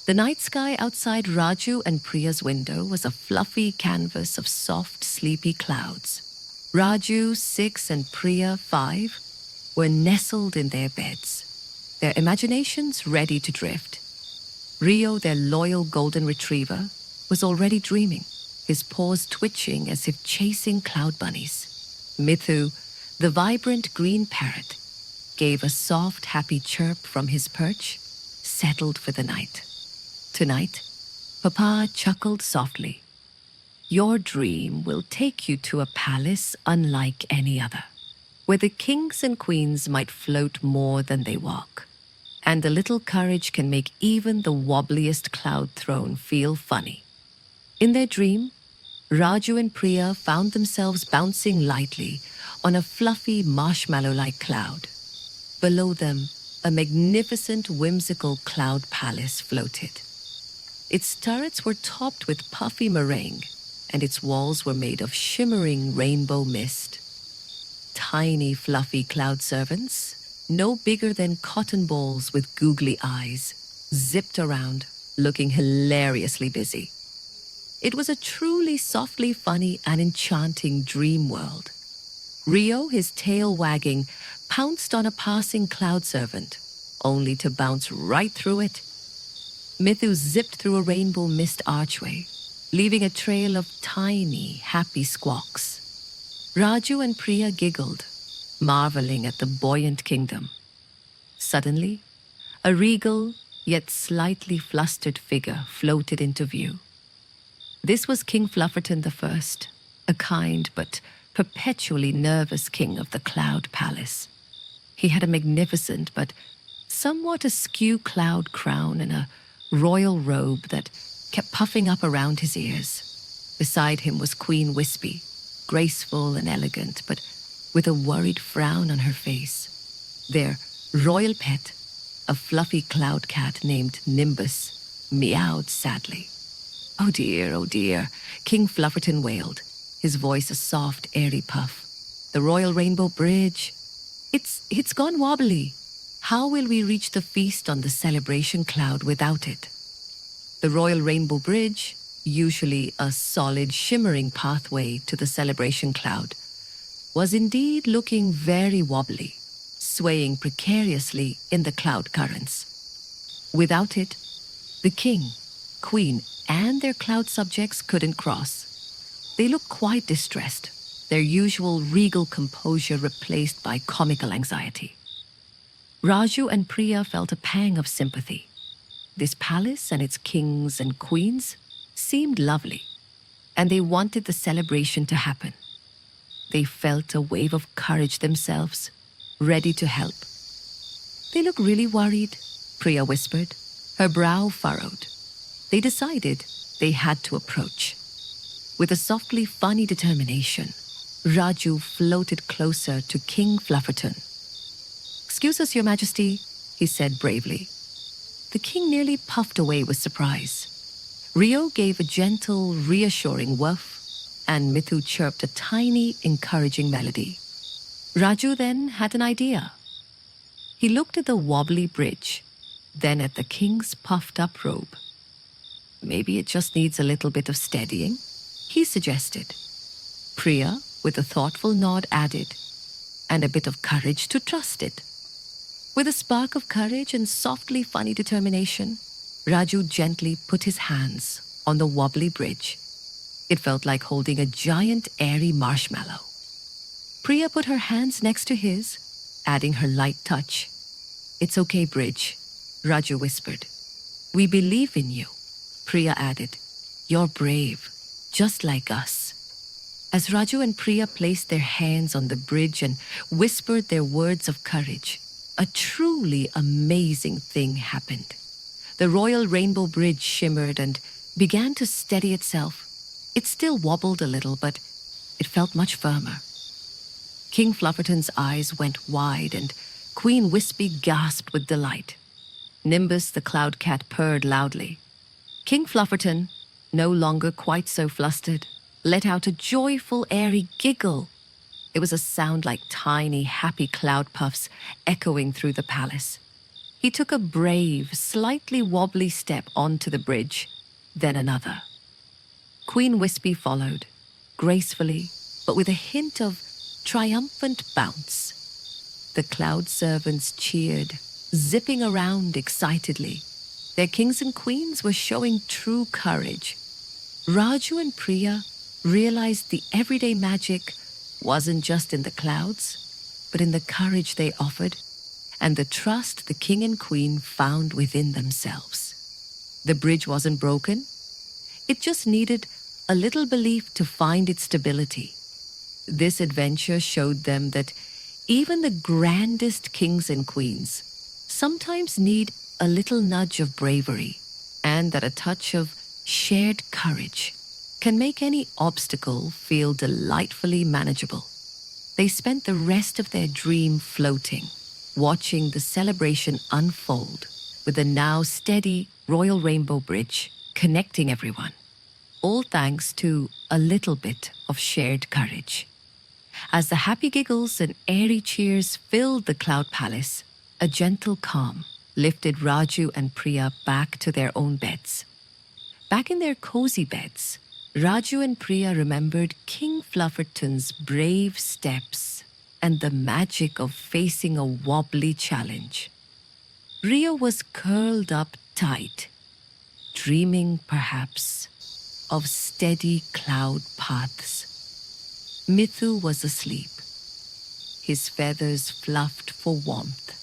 The night sky outside Raju and Priya's window was a fluffy canvas of soft, sleepy clouds. Raju, 6, and Priya, 5, were nestled in their beds, their imaginations ready to drift. Rio, their loyal golden retriever, was already dreaming, his paws twitching as if chasing cloud bunnies. Mithu, the vibrant green parrot, gave a soft, happy chirp from his perch, settled for the night. Tonight, Papa chuckled softly. Your dream will take you to a palace unlike any other, where the kings and queens might float more than they walk, and a little courage can make even the wobbliest cloud throne feel funny. In their dream, Raju and Priya found themselves bouncing lightly on a fluffy marshmallow-like cloud. Below them, a magnificent whimsical cloud palace floated. Its turrets were topped with puffy meringue, and its walls were made of shimmering rainbow mist. Tiny fluffy cloud servants, no bigger than cotton balls with googly eyes, zipped around, looking hilariously busy. It was a truly softly funny and enchanting dream world. Rio, his tail wagging, pounced on a passing cloud servant, only to bounce right through it. Mithu zipped through a rainbow mist archway, leaving a trail of tiny, happy squawks. Raju and Priya giggled, marveling at the buoyant kingdom. Suddenly, a regal, yet slightly flustered figure floated into view. This was King Flufferton I, a kind but perpetually nervous king of the Cloud Palace. He had a magnificent but somewhat askew cloud crown and a royal robe that kept puffing up around his ears. Beside him was Queen Wispy, graceful and elegant, but with a worried frown on her face. Their royal pet, a fluffy cloud cat named Nimbus, meowed sadly. Oh dear, King Flufferton wailed, his voice a soft, airy puff. The Royal Rainbow Bridge. It's gone wobbly. How will we reach the feast on the celebration cloud without it? The Royal Rainbow Bridge, usually a solid, shimmering pathway to the celebration cloud, was indeed looking very wobbly, swaying precariously in the cloud currents. Without it, the king, queen, and their cloud subjects couldn't cross. They looked quite distressed, their usual regal composure replaced by comical anxiety. Raju and Priya felt a pang of sympathy. This palace and its kings and queens seemed lovely, and they wanted the celebration to happen. They felt a wave of courage themselves, ready to help. They look really worried, Priya whispered, her brow furrowed. They decided they had to approach. With a softly funny determination, Raju floated closer to King Flufferton. "Excuse us, Your Majesty," he said bravely. The king nearly puffed away with surprise. Rio gave a gentle, reassuring woof, and Mithu chirped a tiny, encouraging melody. Raju then had an idea. He looked at the wobbly bridge, then at the king's puffed-up robe. Maybe it just needs a little bit of steadying, he suggested. Priya, with a thoughtful nod, added, and a bit of courage to trust it. With a spark of courage and softly funny determination, Raju gently put his hands on the wobbly bridge. It felt like holding a giant, airy marshmallow. Priya put her hands next to his, adding her light touch. "It's okay, Bridge," Raju whispered. "We believe in you," Priya added. "You're brave, just like us." As Raju and Priya placed their hands on the bridge and whispered their words of courage, a truly amazing thing happened. The Royal Rainbow Bridge shimmered and began to steady itself. It still wobbled a little, but it felt much firmer. King Flufferton's eyes went wide and Queen Wispy gasped with delight. Nimbus the cloud cat purred loudly. King Flufferton, no longer quite so flustered, let out a joyful, airy giggle. It was a sound like tiny, happy cloud puffs echoing through the palace. He took a brave, slightly wobbly step onto the bridge, then another. Queen Wispy followed, gracefully, but with a hint of triumphant bounce. The cloud servants cheered, zipping around excitedly. Their kings and queens were showing true courage. Raju and Priya realized the everyday magic wasn't just in the clouds, but in the courage they offered and the trust the king and queen found within themselves. The bridge wasn't broken. It just needed a little belief to find its stability. This adventure showed them that even the grandest kings and queens sometimes need a little nudge of bravery, and that a touch of shared courage can make any obstacle feel delightfully manageable. They spent the rest of their dream floating, watching the celebration unfold with the now steady Royal Rainbow Bridge connecting everyone, all thanks to a little bit of shared courage. As the happy giggles and airy cheers filled the Cloud Palace, a gentle calm lifted Raju and Priya back to their own beds. Back in their cozy beds, Raju and Priya remembered King Flufferton's brave steps and the magic of facing a wobbly challenge. Ria was curled up tight, dreaming perhaps of steady cloud paths. Mithu was asleep, his feathers fluffed for warmth.